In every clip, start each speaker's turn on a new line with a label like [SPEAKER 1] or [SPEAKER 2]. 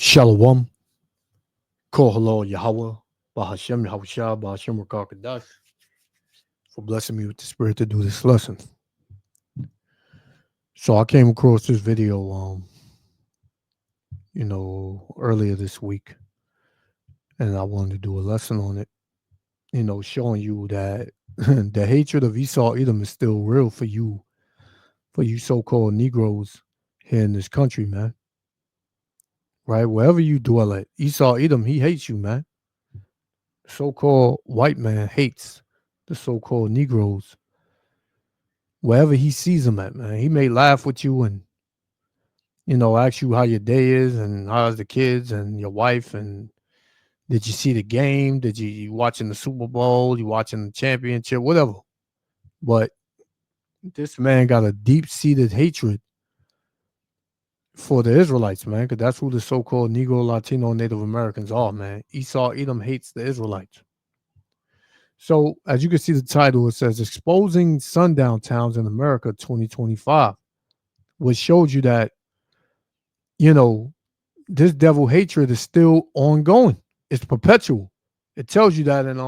[SPEAKER 1] Shalom, Kohalo Yahweh, Bahashem Yahushua, Bahashem Rakakadash, for blessing me with the spirit to do this lesson. So I came across this video, earlier this week, and I wanted to do a lesson on it, showing you that the hatred of Esau Edom is still real for you so-called Negroes here in this country, man. Right? Wherever you dwell at, Esau Edom, he hates you, man. So-called white man hates the so-called Negroes wherever he sees them at, man. He may laugh with you and, ask you how your day is and how's the kids and your wife and did you see the game? Did you watching the Super Bowl? You watching the championship? Whatever. But this man got a deep-seated hatred for the Israelites, man, because that's who the so-called Negro, Latino, Native Americans are, man. Esau Edom hates the Israelites. So, as you can see the title, it says Exposing Sundown Towns in America 2025, which showed you that, this devil hatred is still ongoing. It's perpetual. It tells you that in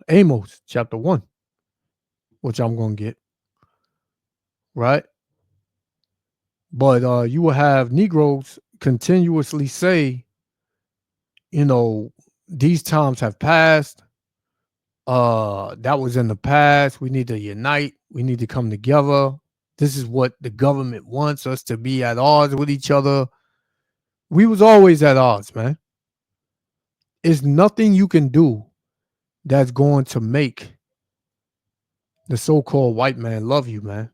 [SPEAKER 1] Amos chapter 1, which I'm gonna get, right? But you will have Negroes continuously say, these times have passed. That was in the past. We need to unite. We need to come together. This is what the government wants us to be at odds with each other. We was always at odds, man. It's nothing you can do that's going to make the so-called white man love you, man.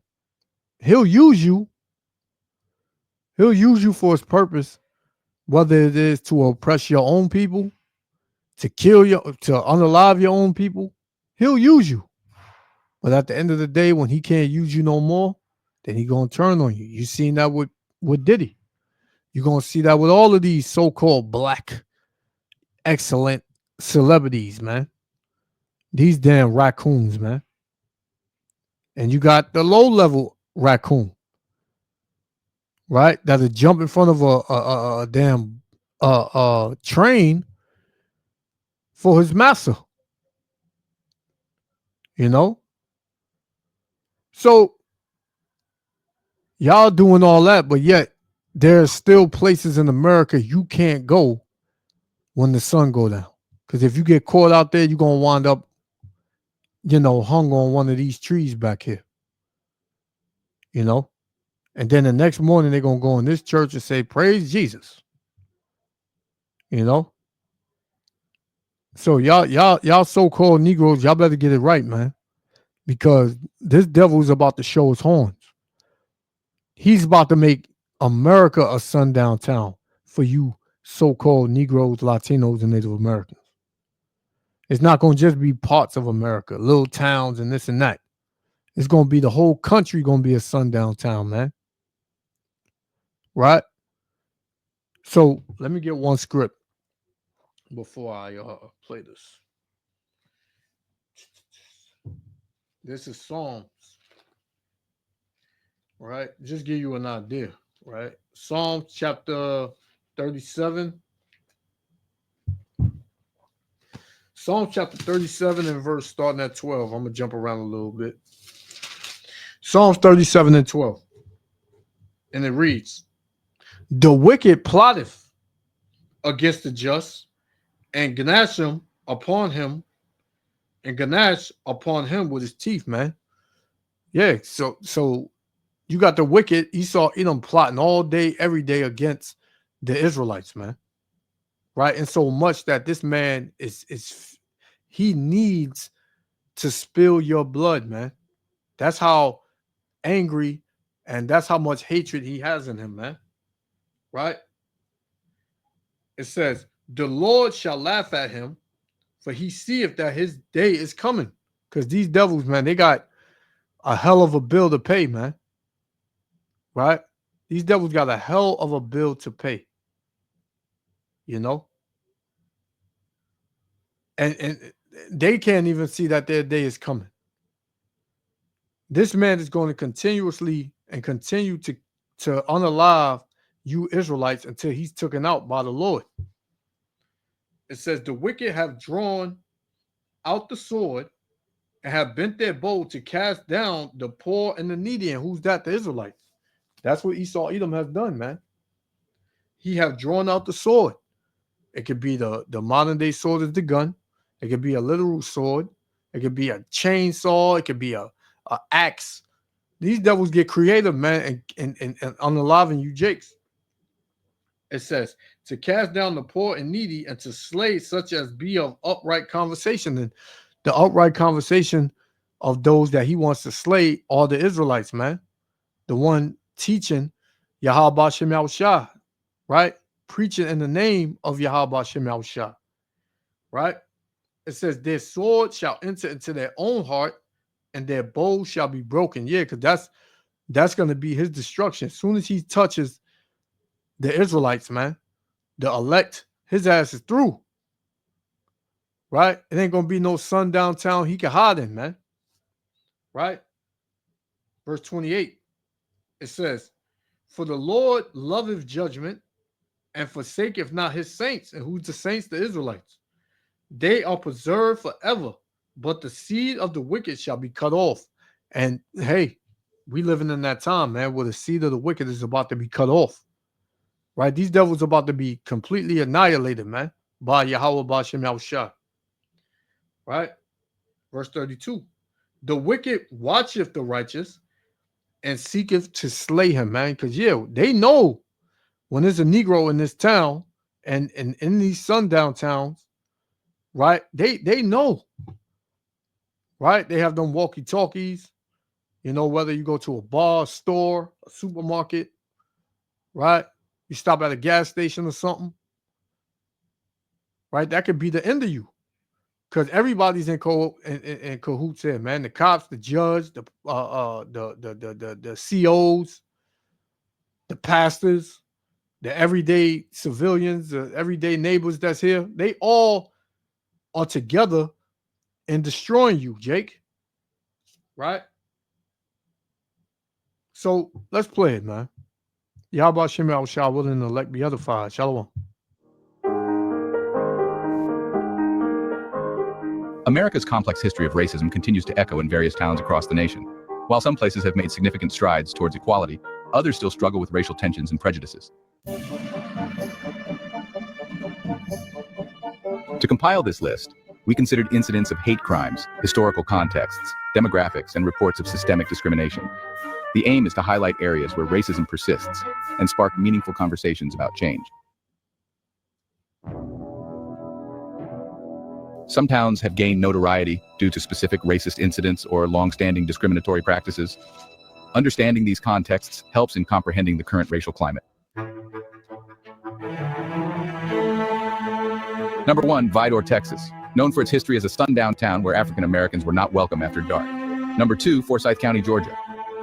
[SPEAKER 1] He'll use you. He'll use you for his purpose, whether it is to oppress your own people, to unalive your own people. He'll use you. But at the end of the day, when he can't use you no more, then he gonna turn on you. You seen that with Diddy. You're gonna see that with all of these so-called black excellent celebrities, man. These damn raccoons, man. And you got the low-level raccoon, right? That'll jump in front of a damn train for his master. So y'all doing all that, but yet there's still places in America you can't go when the sun go down. Because if you get caught out there, you're going to wind up, hung on one of these trees back here. And then the next morning, they're going to go in this church and say, praise Jesus. So y'all so-called Negroes, y'all better get it right, man. Because this devil is about to show his horns. He's about to make America a sundown town for you so-called Negroes, Latinos, and Native Americans. It's not going to just be parts of America, little towns and this and that. It's going to be the whole country going to be a sundown town, man. Right? So let me get one script before I play this. This is Psalms. Right? Just give you an idea. Right? Psalms chapter 37. Psalm chapter 37 and verse starting at 12. I'm going to jump around a little bit. Psalms 37 and 12. And it reads, the wicked plotteth against the just, and Ganash upon him with his teeth, man. Yeah, so you got the wicked Esau Edom plotting all day, every day against the Israelites, man. Right? And so much that this man he needs to spill your blood, man. That's how angry and that's how much hatred he has in him, man. Right? It says, the Lord shall laugh at him, for he seeth that his day is coming. Because these devils, man, they got a hell of a bill to pay, man. Right? These devils got a hell of a bill to pay. And they can't even see that their day is coming. This man is going to continuously and continue to unalive you Israelites until he's taken out by the Lord. It says, the wicked have drawn out the sword and have bent their bow to cast down the poor and the needy. And who's that? The Israelites. That's what Esau Edom has done, man. He have drawn out the sword. It could be the modern day sword is the gun. It could be a literal sword. It could be a chainsaw. It could be a axe. These devils get creative, man, and unaliving you jakes. It says, to cast down the poor and needy and to slay such as be of upright conversation. And the upright conversation of those that he wants to slay are the Israelites, man. The one teaching Yahweh Shem Yahushua, right? Preaching in the name of Yahweh Shem Yahushua, right? It says, their sword shall enter into their own heart and their bow shall be broken. Yeah, because that's going to be his destruction. As soon as he touches the Israelites, man, the elect, his ass is through. Right? It ain't gonna be no sundown town he can hide in, man. Right? Verse 28. It says, for the Lord loveth judgment and forsaketh not his saints. And who's the saints? The Israelites. They are preserved forever, but the seed of the wicked shall be cut off. And hey, we living in that time, man, where the seed of the wicked is about to be cut off. Right? These devils are about to be completely annihilated, man, by Yahweh B'Shem Yahushua. Right? Verse 32. The wicked watcheth the righteous and seeketh to slay him, man. Because, yeah, they know when there's a Negro in this town and in these sundown towns, right? They know. Right? They have them walkie-talkies. You know, whether you go to a bar, store, a supermarket, right? You stop at a gas station or something, right? That could be the end of you, because everybody's in cahoots here, man. The cops, the judge, the COs, the pastors, the everyday civilians, the everyday neighbors that's here. They all are together in destroying you, Jake. Right? So let's play it, man. Yahweh Shem Yahushua willing to elect be edified. Shalom.
[SPEAKER 2] America's complex history of racism continues to echo in various towns across the nation. While some places have made significant strides towards equality, others still struggle with racial tensions and prejudices. To compile this list, we considered incidents of hate crimes, historical contexts, demographics, and reports of systemic discrimination. The aim is to highlight areas where racism persists and spark meaningful conversations about change. Some towns have gained notoriety due to specific racist incidents or long-standing discriminatory practices. Understanding these contexts helps in comprehending the current racial climate. Number 1, Vidor, Texas, known for its history as a sundown town where African Americans were not welcome after dark. Number 2, Forsyth County, Georgia.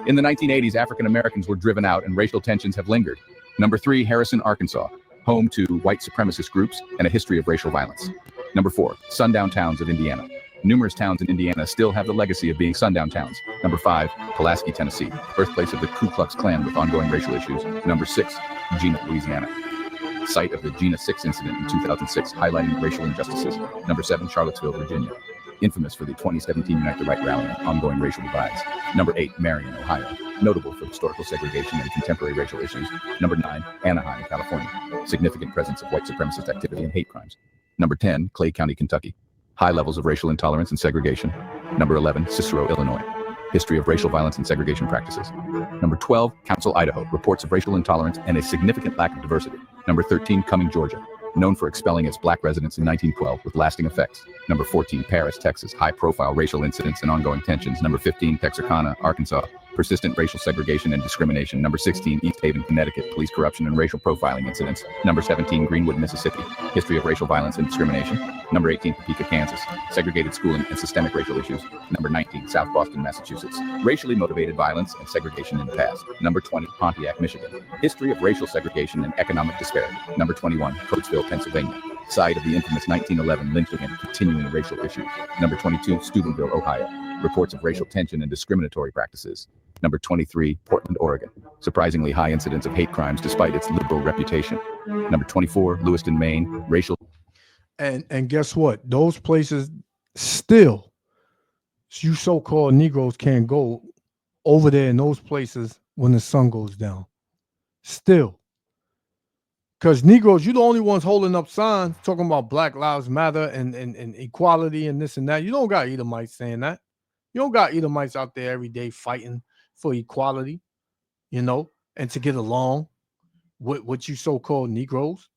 [SPEAKER 2] In the 1980s, African Americans were driven out and racial tensions have lingered. Number 3, Harrison, Arkansas, home to white supremacist groups and a history of racial violence. Number 4, sundown towns of Indiana. Numerous towns in Indiana still have the legacy of being sundown towns. Number 5, Pulaski, Tennessee, birthplace of the Ku Klux Klan with ongoing racial issues. Number 6, Jena, Louisiana, site of the Jena 6 incident in 2006, highlighting racial injustices. Number 7, Charlottesville, Virginia, infamous for the 2017 Unite the Right rally and ongoing racial divides. Number 8, Marion, Ohio, notable for historical segregation and contemporary racial issues. Number 9, Anaheim, California, significant presence of white supremacist activity and hate crimes. Number 10, Clay County, Kentucky, high levels of racial intolerance and segregation. Number 11, Cicero, Illinois, history of racial violence and segregation practices. Number 12, Council, Idaho, reports of racial intolerance and a significant lack of diversity. Number 13, Cumming, Georgia, known for expelling its black residents in 1912 with lasting effects. Number 14, Paris, Texas, high-profile racial incidents and ongoing tensions. Number 15, Texarkana, Arkansas, persistent racial segregation and discrimination. Number 16, East Haven, Connecticut, police corruption and racial profiling incidents. Number 17, Greenwood, Mississippi, history of racial violence and discrimination. Number 18, Topeka, Kansas, segregated schooling and systemic racial issues. Number 19, South Boston, Massachusetts, racially motivated violence and segregation in the past. Number 20, Pontiac, Michigan, history of racial segregation and economic disparity. Number 21, Coatesville, Pennsylvania, site of the infamous 1911 lynching and continuing racial issues. Number 22, Steubenville, Ohio, reports of racial tension and discriminatory practices. Number 23, Portland, Oregon. Surprisingly high incidence of hate crimes despite its liberal reputation. Number 24, Lewiston, Maine. Racial.
[SPEAKER 1] And guess what? Those places still, you so-called Negroes can't go over there in those places when the sun goes down. Still. Because Negroes, you're the only ones holding up signs talking about Black Lives Matter and equality and this and that. You don't got Edomites saying that. You don't got Edomites out there every day fighting for equality, and to get along with what you so-called Negroes.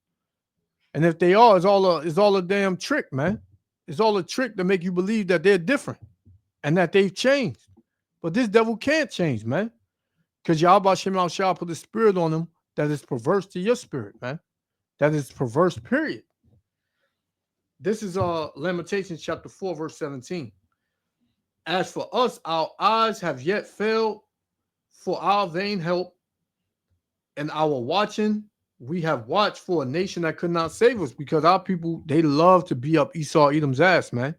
[SPEAKER 1] And if they are, it's all a damn trick, man. It's all a trick to make you believe that they're different and that they've changed. But this devil can't change, man. Because Yahweh Shem Shah put the spirit on him that is perverse to your spirit, man. That is perverse, period. This is Lamentations chapter 4, verse 17. As for us, our eyes have yet failed for our vain help, and our watching, we have watched for a nation that could not save us, because our people, they love to be up Esau Edom's ass, man.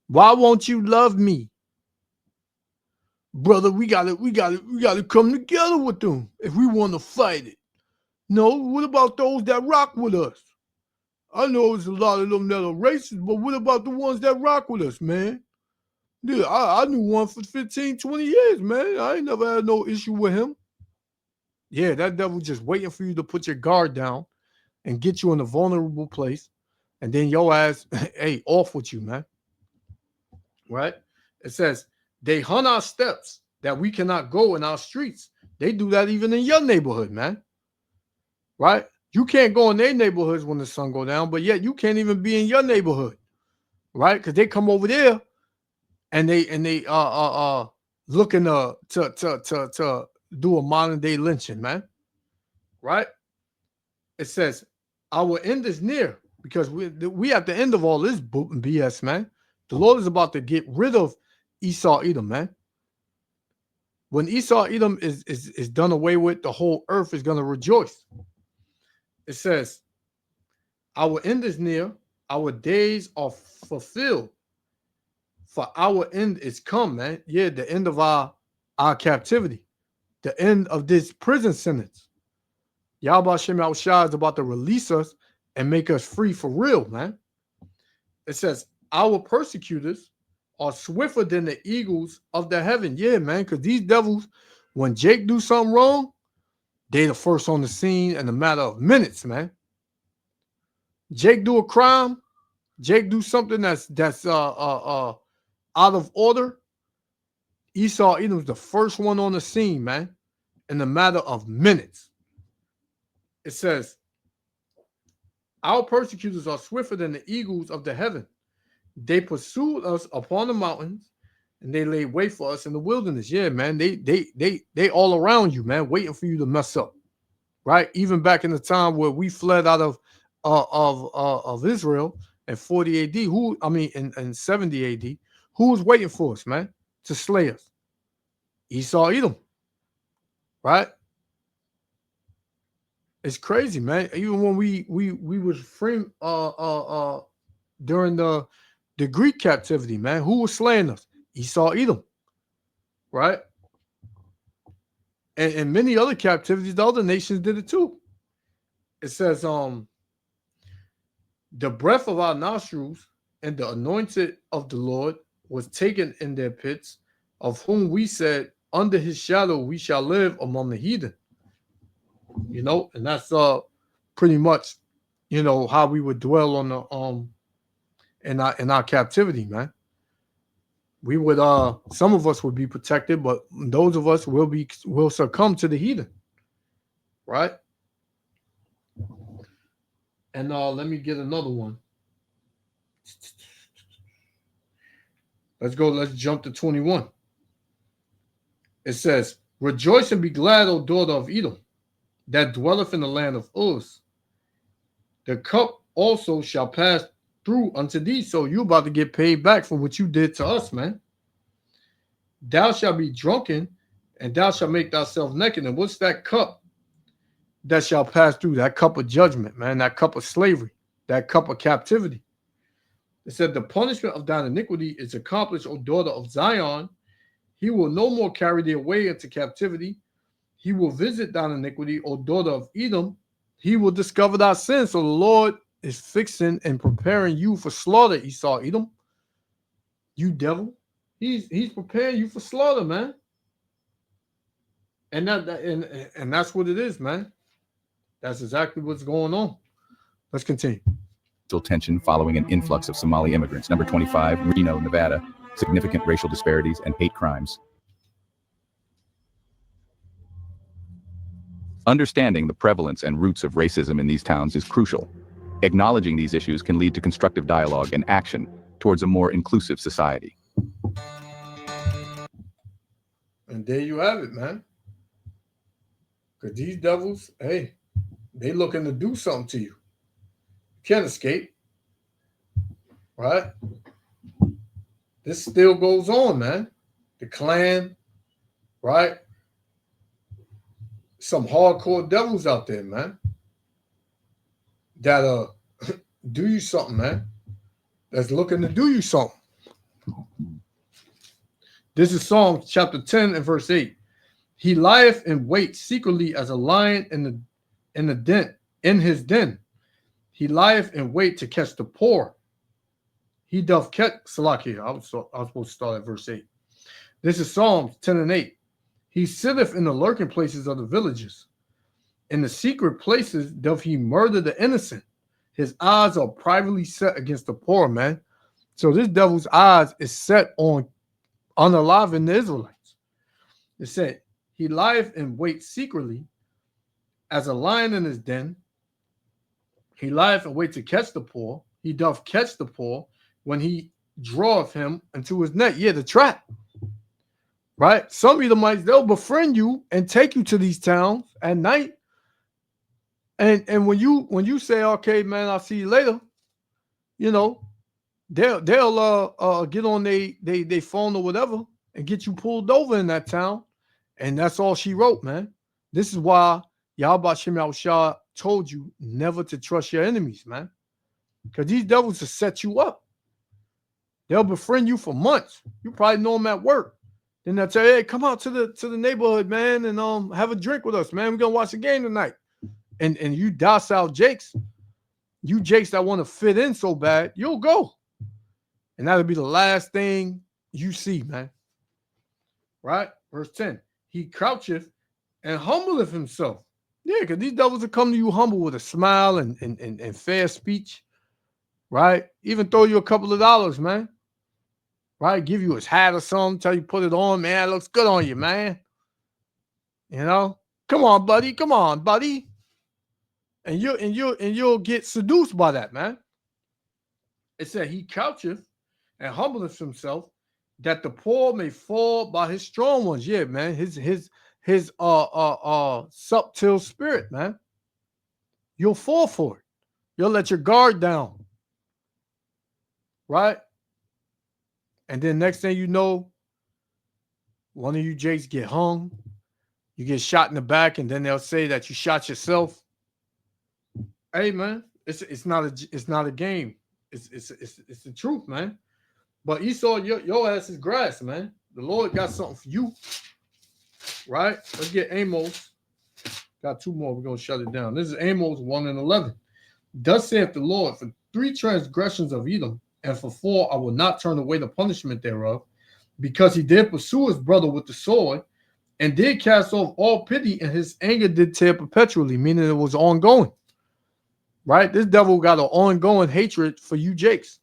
[SPEAKER 1] Why won't you love me? Brother, we gotta come together with them if we want to fight it. No, what about those that rock with us? I know there's a lot of them that are racist, but what about the ones that rock with us, man? Dude, I knew one for 15, 20 years, man. I ain't never had no issue with him. Yeah, that devil just waiting for you to put your guard down and get you in a vulnerable place, and then your ass, hey, off with you, man. Right? It says, they hunt our steps that we cannot go in our streets. They do that even in your neighborhood, man. Right? You can't go in their neighborhoods when the sun go down, but yet you can't even be in your neighborhood. Right? Because they come over there and they looking to do a modern day lynching, man. Right? It says our end is near, because we at the end of all this BS, man. The Lord is about to get rid of Esau Edom, man. When Esau Edom is done away with, the whole earth is going to rejoice. It says, our end is near, our days are fulfilled, for our end is come, man. Yeah, the end of our captivity, the end of this prison sentence. Yahweh Shem Shah is about to release us and make us free for real, man. It says, our persecutors are swifter than the eagles of the heaven. Yeah, man, because these devils, when Jake do something wrong, they the first on the scene in a matter of minutes, man. Jake do a crime, Jake do something that's out of order. Esau Edom's the first one on the scene, man, in a matter of minutes. It says, our persecutors are swifter than the eagles of the heaven. They pursued us upon the mountains, and they laid wait for us in the wilderness. Yeah, man, they all around you, man, waiting for you to mess up, right? Even back in the time where we fled out of Israel in 40 AD, in 70 AD, who was waiting for us, man, to slay us? Esau Edom, right? It's crazy, man. Even when we was free during the Greek captivity, man, who was slaying us? Esau Edom, right? And many other captivities, the other nations did it too. It says, the breath of our nostrils and the anointed of the Lord was taken in their pits, of whom we said, under his shadow we shall live among the heathen. And that's pretty much, how we would dwell on the in our captivity, man. We would some of us would be protected, but those of us will succumb to the heathen, right? And let me get another one. Let's jump to 21. It says, rejoice and be glad, O daughter of Edom, that dwelleth in the land of Uz. The cup also shall pass through unto thee. So you about to get paid back for what you did to us, man. Thou shalt be drunken, and thou shalt make thyself naked. And what's that cup that shall pass through? That cup of judgment, man. That cup of slavery. That cup of captivity. It said, the punishment of thine iniquity is accomplished, O daughter of Zion. He will no more carry thee away into captivity. He will visit thine iniquity, O daughter of Edom. He will discover thy sin. So the Lord is fixing and preparing you for slaughter, Esau, Edom. You devil. He's preparing you for slaughter, man. And that's what it is, man. That's exactly what's going on. Let's continue.
[SPEAKER 2] Tension following an influx of Somali immigrants. Number 25, Reno, Nevada. Significant racial disparities and hate crimes. Understanding the prevalence and roots of racism in these towns is crucial. Acknowledging these issues can lead to constructive dialogue and action towards a more inclusive society.
[SPEAKER 1] And there you have it, man. Because these devils, hey, they looking to do something to you. You can't escape. Right? This still goes on, man. The Klan, right? Some hardcore devils out there, man. That do you something, man. That's looking to do you something. This is Psalm chapter 10 and verse 8. He lieth in wait secretly as a lion in his den. He lieth in wait to catch the poor. He doth catch Salakia. I was supposed to start at verse 8. This is Psalms 10 and 8. He sitteth in the lurking places of the villages. In the secret places doth he murder the innocent. His eyes are privately set against the poor, man. So this devil's eyes is set on unaliving the Israelites. It said, he lieth in wait secretly as a lion in his den. He lieth in wait to catch the poor. He doth catch the poor when he draweth him into his net. Yeah, the trap. Right? Some Edomites, they'll befriend you and take you to these towns at night. And when you say, okay, man, I'll see you later, you know, they'll get on they phone or whatever and get you pulled over in that town. And that's all she wrote, man. This is why Yahweh Shem Yahushua told you never to trust your enemies, man. Because these devils will set you up. They'll befriend you for months. You probably know them at work. Then they'll tell you, hey, come out to the neighborhood, man, and have a drink with us, man. We're gonna watch the game tonight. And you docile Jakes, you Jakes that want to fit in so bad, you'll go. And that'll be the last thing you see, man. Right? Verse 10. He croucheth and humbleth himself. Yeah, because these devils will come to you humble with a smile and fair speech. Right? Even throw you a couple of dollars, man. Right? Give you his hat or something, tell you put it on, man. It looks good on you, man. You know? Come on, buddy. Come on, buddy. And you'll get seduced by that, man. It said he coucheth and humbleth himself that the poor may fall by his strong ones. Yeah, man. His subtle spirit, man. You'll fall for it. You'll let your guard down. Right? And then next thing you know, one of you Jakes get hung. You get shot in the back, and then they'll say that you shot yourself. Hey, man, it's not a game. It's the truth, man. But Esau, your ass is grass, man. The Lord got something for you, right? Let's get Amos. Got two more. We're gonna shut it down. This is Amos 1 and 11. Thus saith the Lord, for 3 transgressions of Edom, and for 4 I will not turn away the punishment thereof, because he did pursue his brother with the sword, and did cast off all pity, and his anger did tear perpetually, meaning it was ongoing. Right? This devil got an ongoing hatred for you Jakes.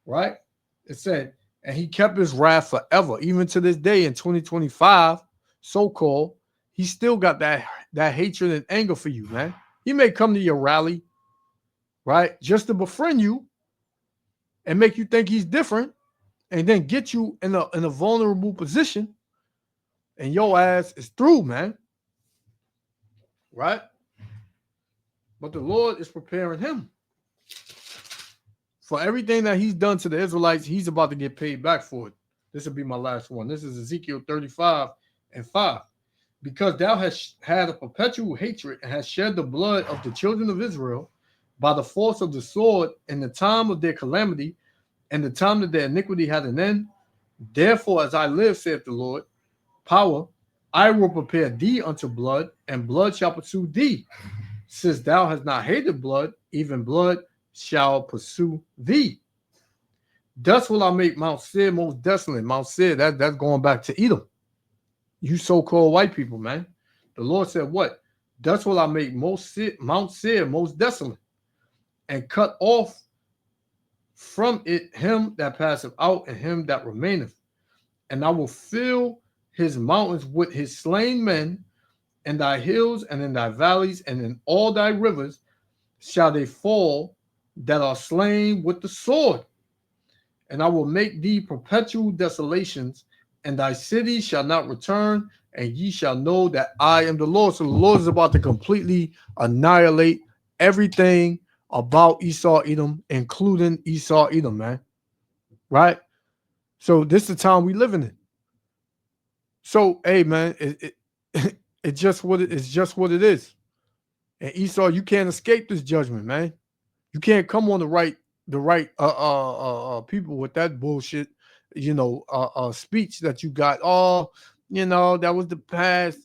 [SPEAKER 1] Right? It said, and he kept his wrath forever. Even to this day in 2025, so-called, he still got that hatred and anger for you, man. He may come to your rally, right? Just to befriend you and make you think he's different, and then get you in a vulnerable position, and your ass is through, man. Right? But the Lord is preparing him for everything that he's done to the Israelites. He's about to get paid back for it. This will be my last one. This is Ezekiel 35 and 5. Because thou hast had a perpetual hatred and hast shed the blood of the children of Israel by the force of the sword in the time of their calamity and the time that their iniquity had an end. Therefore, as I live, saith the Lord, power, I will prepare thee unto blood, and blood shall pursue thee. Since thou hast not hated blood, even blood shall pursue thee. Thus will I make Mount Seir most desolate. Mount Seir, that's going back to Edom. You so-called white people, man. The Lord said what? Thus will I make Mount Seir most desolate, and cut off from it him that passeth out and him that remaineth. And I will fill his mountains with his slain men, and thy hills and in thy valleys and in all thy rivers shall they fall that are slain with the sword. And I will make thee perpetual desolations, and thy cities shall not return, and ye shall know that I am the Lord. So the Lord is about to completely annihilate everything about Esau Edom, including Esau Edom, man. Right? So this is the time we living in. So, hey, man, it's just what it is. And Esau, you can't escape this judgment, man. You can't come on the right people with that bullshit, speech that you got. Oh, that was the past.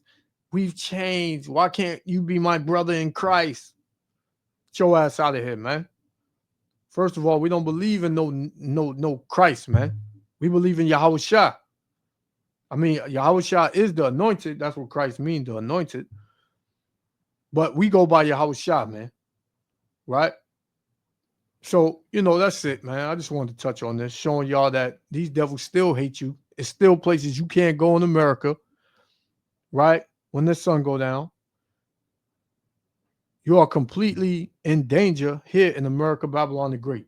[SPEAKER 1] We've changed. Why can't you be my brother in Christ? Get your ass out of here, man. First of all, we don't believe in no Christ, man. We believe in Yahweh Shah. I mean, Yahweh Shah is the anointed. That's what Christ means, the anointed. But we go by Yahweh Shah, man. Right? So, that's it, man. I just wanted to touch on this, showing y'all that these devils still hate you. It's still places you can't go in America, right? When the sun go down. You are completely in danger here in America, Babylon the Great.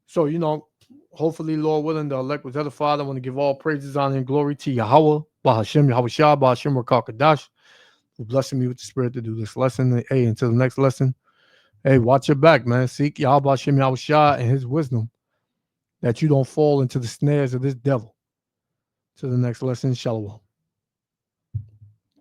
[SPEAKER 1] So, hopefully, Lord willing, the elect was the Father. I want to give all praises, honor, and glory to Yahweh, Bahashem, Yahweh Shah, Bahashem, Rakakadash, for blessing me with the Spirit to do this lesson. Hey, until the next lesson, hey, watch your back, man. Seek Yahweh, Bahashem, Yahweh Shah, and his wisdom, that you don't fall into the snares of this devil. To the next lesson, Shalom.